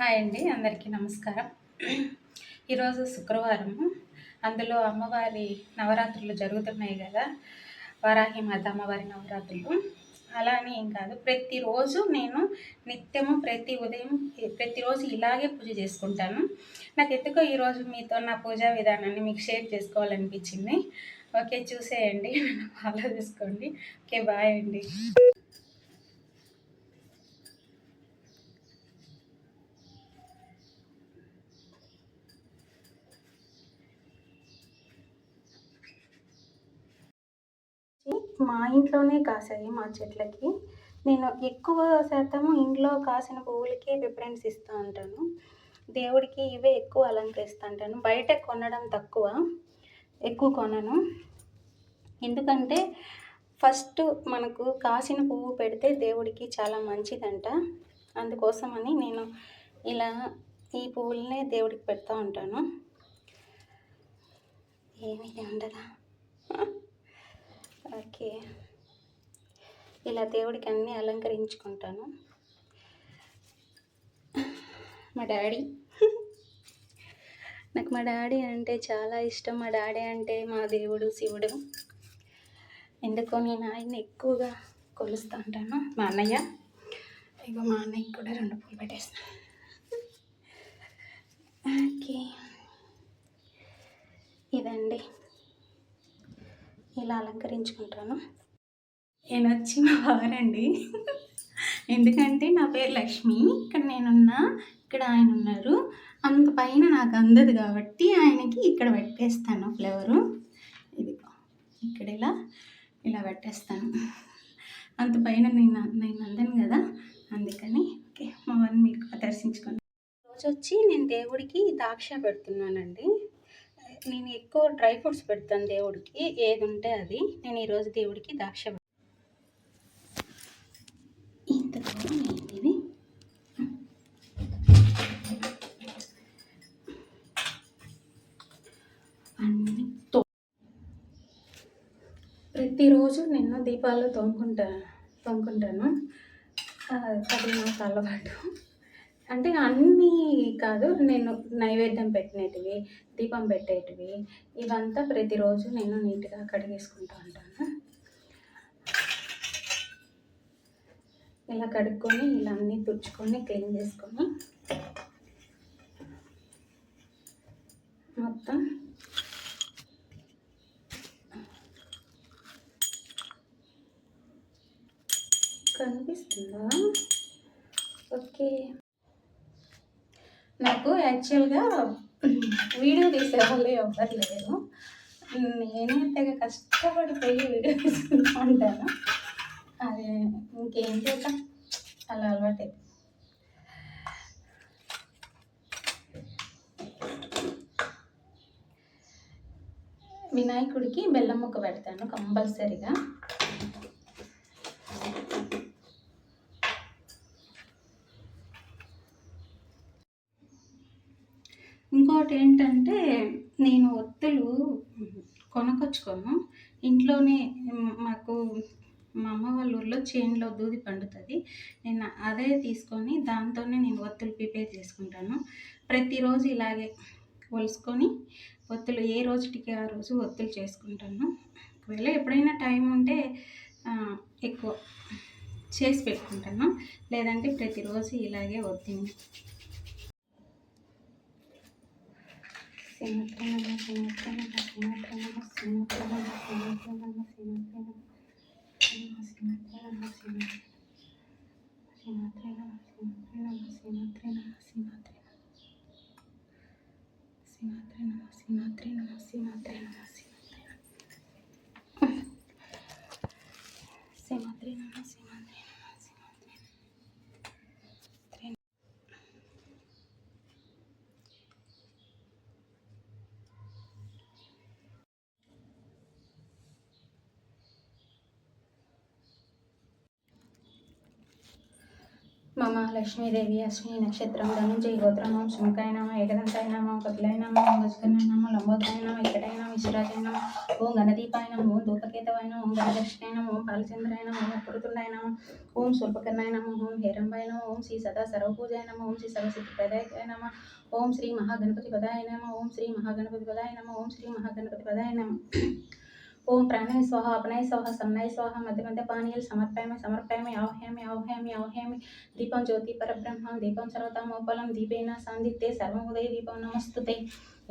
Hi అండి, అందరికీ నమస్కారం. ఈరోజు శుక్రవారము. అందులో అమ్మవారి నవరాత్రులు జరుగుతున్నాయి కదా, వరాహిమాత అమ్మవారి నవరాత్రులు. అలా అని ఏం కాదు, ప్రతిరోజు నేను నిత్యము ప్రతి ఉదయం ప్రతిరోజు ఇలాగే పూజ చేసుకుంటాను. నాకు ఎందుకో ఈరోజు మీతో నా పూజా విధానాన్ని మీకు షేర్ చేసుకోవాలనిపించింది. ఓకే, చూసేయండి, నన్ను ఫాలో చేసుకోండి. ఓకే, బాయ్ అండి. మా ఇంట్లోనే కాసాయి మా చెట్లకి. నేను ఎక్కువ శాతం ఇంట్లో కాసిన పువ్వులకే ప్రిఫరెన్స్ ఇస్తూ ఉంటాను. దేవుడికి ఇవే ఎక్కువ అలంకరిస్తూ ఉంటాను. బయట కొనడం తక్కువ, ఎక్కువ కొనను. ఎందుకంటే ఫస్ట్ మనకు కాసిన పువ్వు పెడితే దేవుడికి చాలా మంచిదంట. అందుకోసమని నేను ఇలా ఈ పువ్వులనే దేవుడికి పెడతా ఉంటాను. ఏమీ ఉండదా? ఓకే, ఇలా దేవుడికి అన్నీ అలంకరించుకుంటాను. మా డాడీ నాకు మా డాడీ అంటే చాలా ఇష్టం. మా డాడీ అంటే మా దేవుడు, శివుడు. ఎందుకో నేను ఆయన ఎక్కువగా కొలుస్తూ ఉంటాను. మా అన్నయ్య, ఇగో మా అన్నయ్యకి కూడా 2 పూలు పెట్టేస్తాను. ఓకే, ఇదండి, ఇలా అలంకరించుకుంటాను. నేను వచ్చి మా వారండి. ఎందుకంటే నా పేరు లక్ష్మి. ఇక్కడ నేనున్నా, ఇక్కడ ఆయన ఉన్నారు. అంత పైన నాకు అందదు కాబట్టి ఆయనకి ఇక్కడ పెట్టేస్తాను ఫ్లవరు. ఇదిగో ఇక్కడ ఇలా పెట్టేస్తాను. అంత పైన నేను అందను కదా, అందుకని. ఓకే, మా వారిని మీకు దర్శించుకోండి. రోజు వచ్చి నేను దేవుడికి ద్రాక్ష పెడుతున్నానండి. నేను ఎక్కువ డ్రై ఫ్రూట్స్ పెడతాను దేవుడికి, ఏది ఉంటే అది. నేను ఈరోజు దేవుడికి ద్రాక్ష ఇంత దూరం ఏంటిది. ప్రతిరోజు నేను దీపాలు తోముకుంటాను. అది నాకు అలవాటు. అంటే అన్నీ కాదు, నేను నైవేద్యం పెట్టినవి, దీపం పెట్టేటివి, ఇవంతా ప్రతిరోజు నేను నీట్గా కడిగేసుకుంటూ ఉంటాను. ఇలా కడుక్కొని, ఇలా అన్నీ తుడుచుకొని, క్లీన్ చేసుకొని మొత్తం కనిపిస్తుందా? ఓకే, నాకు యాక్చువల్గా వీడియో తీసేవాళ్ళు ఎవ్వరు లేరు. నేనే తెగ కష్టపడిపోయి వీడియో తీసుకుంటూ ఉంటాను. అదే ఇంకేం చేద్దాం, అలా అలవాటు. వినాయకుడికి బెల్లం ముక్క పెడతాను కంపల్సరీగా. ఇంకోటి ఏంటంటే, నేను ఒత్తులు కొనుక్కొచ్చుకోను. ఇంట్లోనే మాకు మా అమ్మ వాళ్ళ ఊర్లో చేనులో దూది పండుతుంది. నేను అదే తీసుకొని దాంతోనే నేను ఒత్తులు ప్రిపేర్ చేసుకుంటాను. ప్రతిరోజు ఇలాగే ఒలుసుకొని ఒత్తులు ఏ రోజుటికి ఆ రోజు ఒత్తులు చేసుకుంటాను. ఒకవేళ ఎప్పుడైనా టైం ఉంటే ఎక్కువ చేసి పెట్టుకుంటాను, లేదంటే ప్రతిరోజు ఇలాగే ఒత్తిని. మమ లక్ష్మీదేవి అశ్విని నక్షత్రం ధనుంజయ గోత్రమం శునకాయ నమ ఏకదంతాయ నమ కపిలాయ నమ ఓం గజకర్ణాయ నమ లంబోదరాయ నమ ఇకటాయ నమ విశ్వరాజాయ నమ ఓం గణదీపాయ నమ ఓం ధూపకేతవాయ నమ ఓం గణదక్షిణాయ నమ ఓం పాలచంద్రాయ నమ ఓం పురుతుండాయ నమ ఓం శూర్పకర్ణాయ నమ ఓం హేరంబాయ నమ ఓం శ్రీ సదా సర్వపూజాయ నమ ఓం శ్రీ సర్వసిద్ధి ప్రదాయకాయ నమ ఓం శ్రీ మహాగణపతి పదాయ నమ ఓం శ్రీ మహాగణపతి పదాయ నమ ఓం శ్రీ మహాగణపతి పదాయ నమ ఓం ప్రాణాయ స్వాహ అపనాయ స్వాహ సన్నాయ స్వాహ మధ్య మధ్య పానీయాలు సమర్పయామి ఆహ్యామి దీపం జ్యోతి పరబ్రహ్మం దీపం సర్వతమోపలం దీపేన సాందిత్తే సర్వోదయ దీపం నమస్తుతే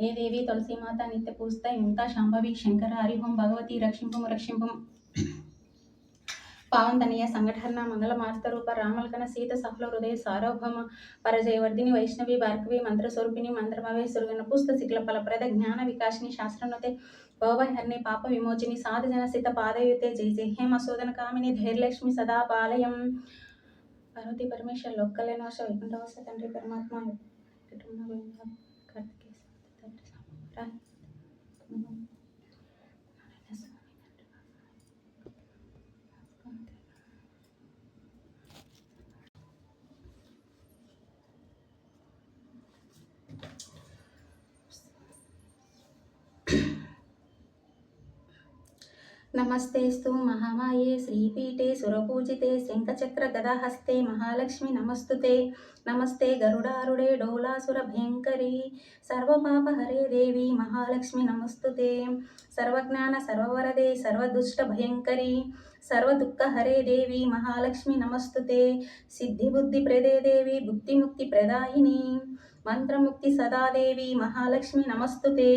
ఏ దేవి తులసీమాత నిత్య పూజిత ఇంత శాంభవి శంకర హరిహోం భగవతి రక్షింపు పావంతనీయ సంఘటన మంగళ మాస్తరూప రామలకన సీత సఫల హృదయ సార్వభౌమ పరజయవర్ధిని వైష్ణవి భార్గవి మంత్రస్వరూపిణి మంత్రమవే సురగణ పుస్త శిఖల ఫలప్రద జ్ఞాన వికాసిని శాస్త్రనతే భవహర్ణి పాప విమోచిని సాధుజన సిత పాదయుతే జై జై హే మసోదన కామిని ధైర్యలక్ష్మి సదా పాలయం పార్వతీ పరమేశ్వర లోక్కలేనాశ వైకుంఠవాస తండ్రి పరమాత్మ నమస్తేస్తు మహామాయే శ్రీపీఠే సురపూజితే శంఖచక్ర గదాహస్తే మహాలక్ష్మి నమస్తుతే నమస్తే గరుడారుడే డోలాసుర భయంకరి సర్వపాపహరే దేవి మహాలక్ష్మి నమస్తుతే సర్వజ్ఞాన సర్వవరదే సర్వదుష్ట భయంకరి సర్వదుఃఖహరే దేవి మహాలక్ష్మి నమస్తుతే సిద్ధిబుద్ధి ప్రదే దేవి బుద్ధిముక్తి ప్రదాయిని మంత్రముక్తి సదాదేవి మహాలక్ష్మి నమస్తుతే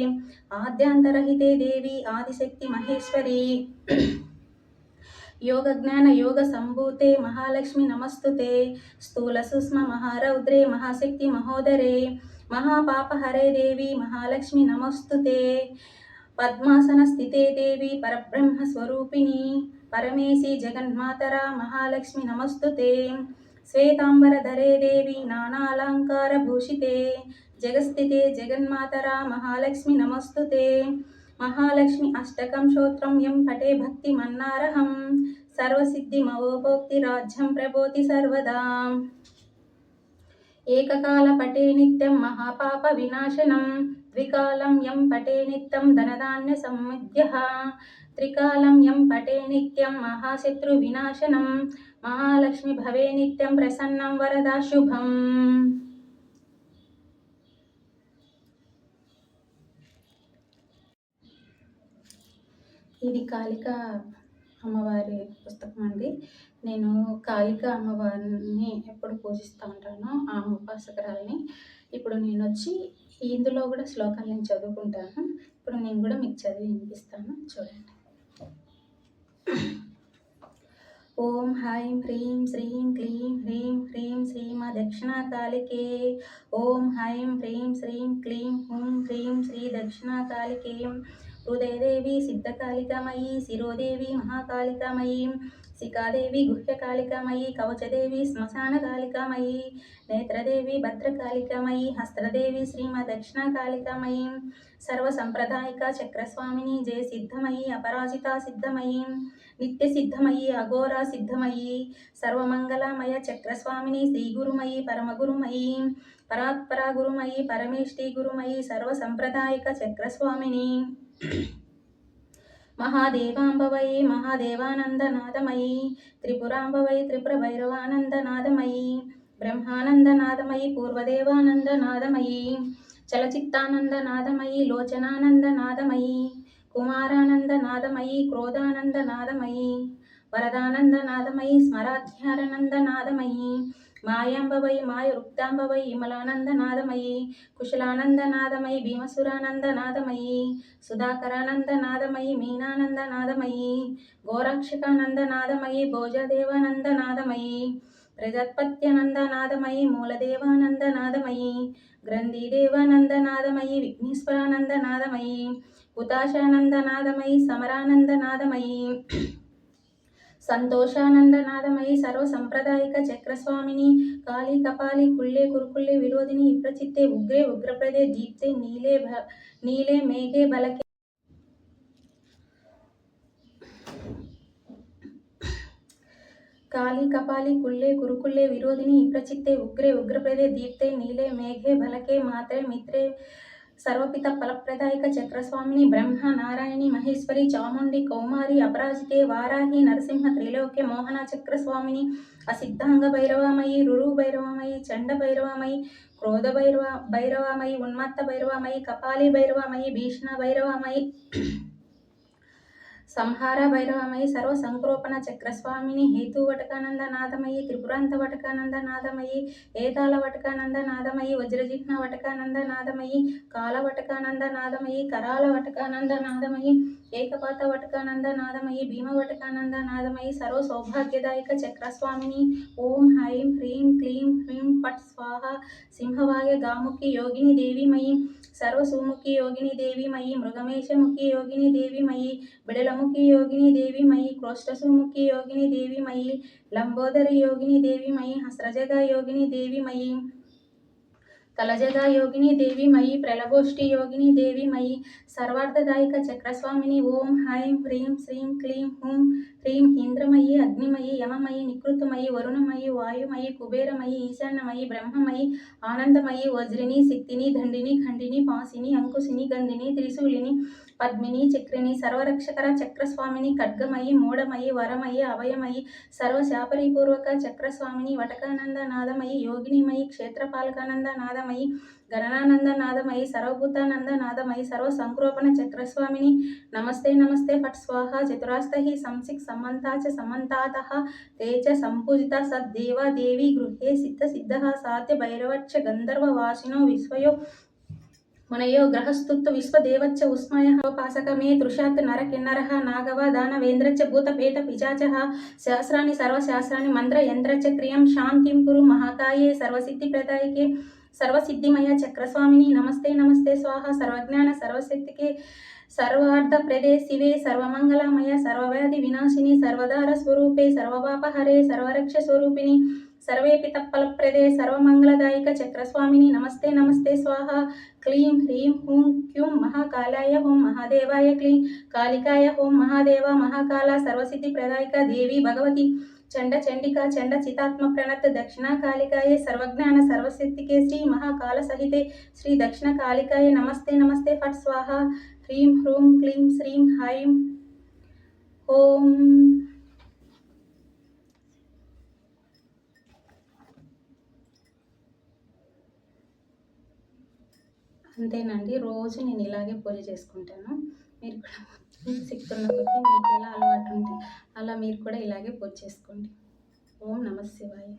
ఆద్యాంతరహితే దేవి ఆదిశక్తి మహేశ్వరి యోగ జ్ఞాన యోగ సంభూతే మహాలక్ష్మి నమస్తుతే స్థూల సూక్ష్మ మహారౌద్రే మహాశక్తి మహోదరే మహాపాపహరే దేవి మహాలక్ష్మి నమస్తుతే పద్మాసన స్థితే దేవి పరబ్రహ్మ స్వరూపిణి పరమేశి జగన్మాతరా మహాలక్ష్మి నమస్తుతే శ్వేతాంబరధరే దేవి నానాలంకార భూషితే జగస్థితే జగన్మాతరా మహాలక్ష్మి నమస్తుతే మహాలక్ష్మి అష్టకం శ్రోత్రం యం పటే భక్తి మన్నారహం సర్వసిద్ధి మవోభోక్తి రాజ్యం ప్రబోతి సర్వదా ఏకకాల పటే నిత్యం మహాపాప వినాశనం ద్వికాలం యం పటే నిత్యం ధనధాన్య సమృద్ధ్యః త్రికాలం యం పటే నిత్యం మహాశత్రు వినాశనం మహాలక్ష్మి భవే నిత్యం ప్రసన్నం వరదా శుభం. ఇది కాళిక అమ్మవారి పుస్తకం అండి. నేను కాళిక అమ్మవారిని ఎప్పుడు పూజిస్తూ ఉంటానో ఆ ఉపాసకురాలని ఇప్పుడు నేను వచ్చి ఇందులో కూడా శ్లోకాలు నేను చదువుకుంటాను. ఇప్పుడు నేను కూడా మీకు చదివి వినిపిస్తాను, చూడండి. ఓం హ్రైం హ్రీం శ్రీం క్లీం హ్రీం హ్రీం శ్రీమ దక్షిణాకాళికే. ఓం హ్రైం హ్రీం శ్రీం క్లీం హూం హ్రీం శ్రీ దక్షిణాకాళికే. హృదయదేవి సిద్ధకాళికామయీ, శిరోదేవి మహాకాళికామయీ, శిఖాదేవి గుహ్యకాళికామయీ, కవచదేవి శ్మశానకాళికామయీ, నేత్రదేవి భద్రకాళికామయీ, హస్త్రదేవి శ్రీమదక్షిణాకాళికామయీ, సర్వసంప్రదాయిక చక్రస్వామిని జయ సిద్ధమయీ, అపరాజిత సిద్ధమయీ, నిత్య సిద్ధమయీ, అఘోరా సిద్ధమయీ, సర్వమంగళమయ చక్రస్వామిని శ్రీగురుమయీ, పరమగురుమయీ, పరాత్పరా గురుమయీ, పరమేష్టి గురుమయీ, సర్వసంప్రదాయిక చక్రస్వామిని మహాదేవాంబవయీ, మహాదేవానందనాదమయీ, త్రిపురాంబవై, త్రిపుర భైరవానందనాదమయీ, బ్రహ్మానందనాదమయీ, పూర్వదేవానందనాదమయీ, చలచిత్తానందనాదమయీ, లోచనానందనాదమయీ, కుమారానందనాదమయీ, క్రోధానందనాదమయీ, వరదానందనాదమయీ, స్మరాధ్యానందనాదమయీ, మాయాంబవై, మాయరుక్తాంబవై, విమలానందనాదమయీ, కుశలానందనాదమయీ, భీమసురానందనాదమయీ, సుధాకరానందనాదమయీ, మీనానందనాదమయీ, గోరక్షకానందనాదమయీ, భోజదేవానందనాదమయీ, ప్రజాపత్యనందనాదమయీ, మూలదేవానందనాదమయీ, గ్రంథిదేవానందనాదమయీ, విఘ్నేశ్వరానందనాదమయీ, హుతాశానందనాదమయీ, సమరానందనాదమయీ, సంతోషానందనాదమయీ, సర్వసంప్రదాయిక చక్రస్వామిని కాళీ కపాలి కుళ్ళే కురుకుళ్ళే విరోధిని విప్రచిత్తే ఉగ్రే ఉగ్రప్రదే దీప్తే నీలే మేఘే బలకే काली कपाली कुल्ले कुरुकुल्ले विरोधिनी विप्रचित्ते उग्रे उग्रप्रदे दीप्ते नीले मेघे भलके मात्रे मित्रे सर्वपिता फलप्रदायक चक्रस्वामिनी ब्रह्म नारायणी महेश्वरी चामुंडी कौमारी अपराजिते वाराही नरसिंह त्रिलोके मोहना चक्रस्वामिनी असिद्धांग भैरवामयी रुरु भैरवामयी चंड भैरवामयी क्रोध भैरवामयी उन्मत्त भैरवामयी कपाली भैरवामयी भीषण भैरवामयी संहार भैरवमयी सर्व संक्रोपण चक्रस्वामिनी हेतुवटकानंद नादमयी त्रिपुरांत वटकानंद नादमयी ఏతాళ వటకానంద నాదమయీ వజ్రజిహ్న వటకానంద నాదమయీ కాల వటకానంద నాదమయీ కరాల వటకానంద నాదమయీ ఏకపాత వటకానంద నాదమయీ భీమ వటకానంద నాదమయీ సర్వ సౌభాగ్యదాయక చక్రస్వామిని ఓం హైం హ్రీం క్లీం హ్రీం ఫట్ స్వాహ సింహవాయ గాముఖి యోగిని దేవిమయీ सर्वसुमुखी योगिनी देवी मयी मृगमेशमुखी योगिनी देवी मयी बिड़लमुखी योगिनी देवी मयी क्रोष्टसुमुखी योगिनी देवी मयी लंबोदरी योगिनी देवी मयी हस्रजगा योगिनी देवी मयी तलजगा योगिनी देवी मयी प्रलगोष्ठी योगिनी देवी मयी सर्वार्थदायक चक्रस्वामिनी ओम हाईं ह्रीं श्रीं क्लीं हूं ह्रीं इंद्रमयी अग्निमयी यममयी निकृतमयी वरुणमयी वायुमयी कुबेरमयी ईशान्यमयी ब्रह्ममयी आनंदमयी वज्रिनी सिक्तिनी दंडिनी खंडिनी पासिनी अंकुशिनी गंधिनी त्रिशूलिनी पद्मिनी चक्रिनी सर्वरक्षकर चक्रस्वामिनी खड्गमयी मूढ़मयी वरमयी अभयमयी सर्वशापरिपूर्वक चक्रस्वामिनी वटकानंद नादमयी योगिनीमयी क्षेत्रपालकानंद नादमयी गणनानंद नादमयी सर्वभूतानंद नादमयी सर्व संक्रोपण चक्रस्वामिनी नमस्ते नमस्ते फट स्वाहा चतुरास्ते ही संसिक समन्ता च समन्तातः ते च संपूजिता सद्देवा देवी गृहे सिद्ध सिद्धः साध्य भैरवच्च गंधर्व वासिनो विश्वयो मुनयो ग्रहस्तुत्व विश्वदेवच्च उस्मयः मे तृषात् नर किन्नरः नागव दानवेन्द्रच्च भूतपेत पिशाचः सहस्राणि सर्वशास्त्राणि मंत्र यंत्रच्च क्रियं शांतिं कुरु महाकाये सर्वसिद्धिप्रदायके सर्वसिद्धिमय चक्रस्वामिनी नमस्ते नमस्ते स्वाहा सर्वज्ञान सर्वशक्तिके सर्वार्धप्रदे शिवे सर्वमंगलमय सर्वव्याधि विनाशिनी सर्वदार स्वरूपे सर्वपापहरे सर्वरक्ष स्वरूपिणी सर्वेपि तत्फलप्रदे सर्वमंगलदायक चक्रस्वामिनी नमस्ते नमस्ते स्वाहा क्लीं ह्रीं हूं क्यूं महाकालाय हों महादेवाय क्लीं कालिकाय हों महादेवा महाकाला सर्वसिद्धिप्रदायक देवी भगवती चंड चंडिका चंड चितात्म प्रणत दक्षिणा कालिकाय सर्वज्ञान सर्वशक्तिके श्री महाकाल सहिते श्री दक्षिण कालिकाय नमस्ते नमस्ते फट स्वाहा ह्रीं ह्रूं क्लीं श्रीं हाईं ओम అంతేనండి. రోజు నేను ఇలాగే పూజ చేసుకుంటాను. మీరు కూడా శక్తి ఉన్న కొద్దీ మీకు ఎలా అలవాటు ఉంటే అలా మీరు కూడా ఇలాగే పూజ చేసుకోండి. ఓం నమః శివాయ.